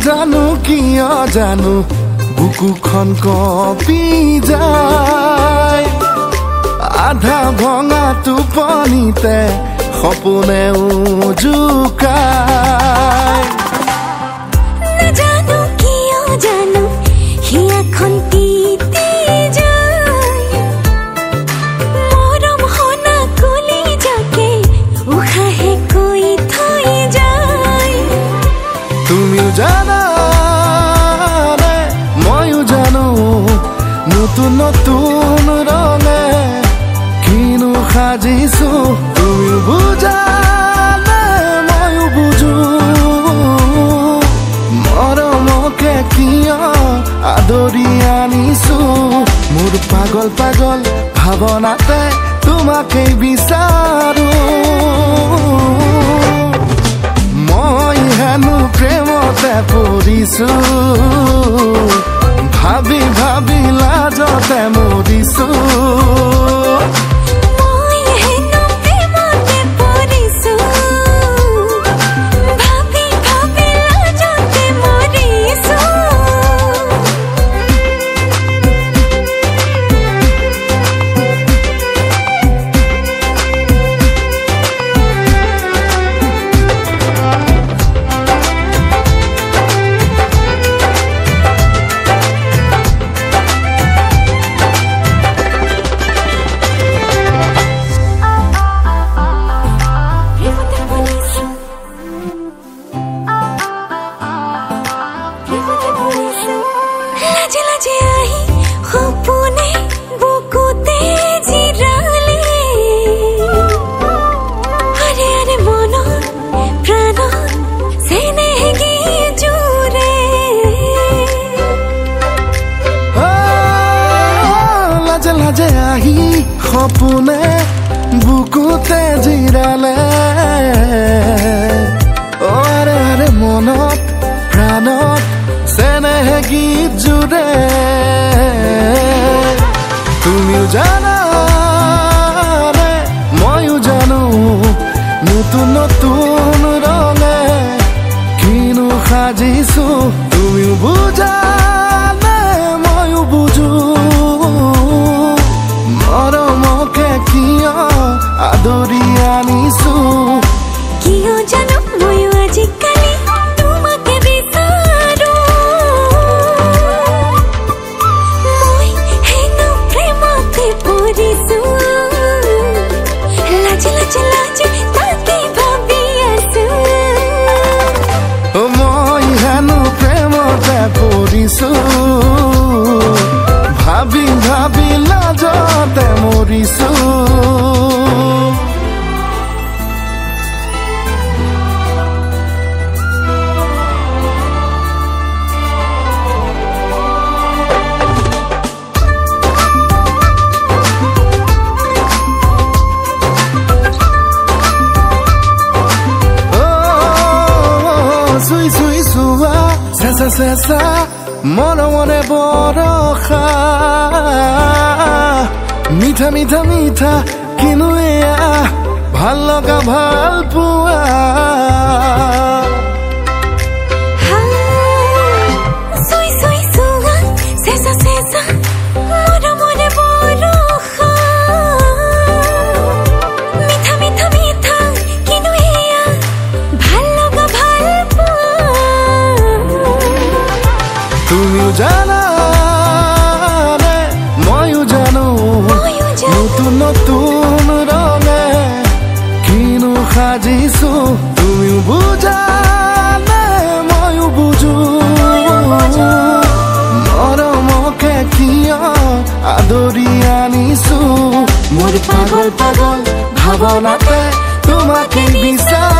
নাজানো কিয় জানো বুকুখন কঁপি যায় আধা ভঙা টোপনিতে সপোনেও জোকায় নাজানো কিয় জানো হিয়াখন তিতি যায় মৰম হনা কলি যাকে উশাহে কৈ থৈ যায় তুমিও জানা রে ময়ো জানো নতুন নতুন রঙে কিনো সাজিছো তুমিও বুজালে ময়ো বুজো মৰমকে কিয় আদৰি আনিছো মোৰ পাগল পাগল ভাৱনাতে তোমাকেই বিচাৰো মই হেনো প্ৰেমতে পৰিছো ভাবি ভাবি লাজতে মৰিছো মই হেনো প্ৰেমতে পৰিছো ভাবি ভাবি লাজতে মৰিছো লাজে লাজে আহি সপোনে বুকুতে জিৰালে আৰে আৰে মনত প্ৰাণত চেনেহী জোৰে লাজে লাজে আহি সপোনে বুকুতে জিৰালে আৰে আৰে মনত প্ৰাণত চেনেহে গীত জুৰে তুমিও জানা ৰে ময়ো জানো নতুন নতুন ৰঙে কিনো সাজিছো তুমিও বুজালে ময়ো বুজো মৰমকে কিয় আদৰি আনিছো কিয় জানো ময়ো আজিকালি তোমাকে বিচাৰো মই হেনো প্ৰেমতে পৰিছো লাজে লাজে লাজে তাকে ভাবি আছো মই হেনো প্ৰেমতে পৰিছো ভাবি ভাবি লাজতে মৰিছো চুই চুই চুৱা চেঁচা চেঁচা মৰমৰে বৰষা মিঠা মিঠা মিঠা কিনো এয়া ভাল লগা ভাল পোৱা চুই চুই চুৱা চেঁচা চেঁচা মৰমৰে বৰষা মিঠা মিঠা মিঠা কিনো এয়া ভাল লগা ভাল তুমিও জানা রে ময়ো জানো নতুন নতুন রঙে কিনো সাজিছো তুমিও বুজালে ময়ো বুজো মৰমকে কিয় আদৰি আনিছো মোৰ পাগল পাগল ভাৱনাতে তোমাকেই বিচাৰো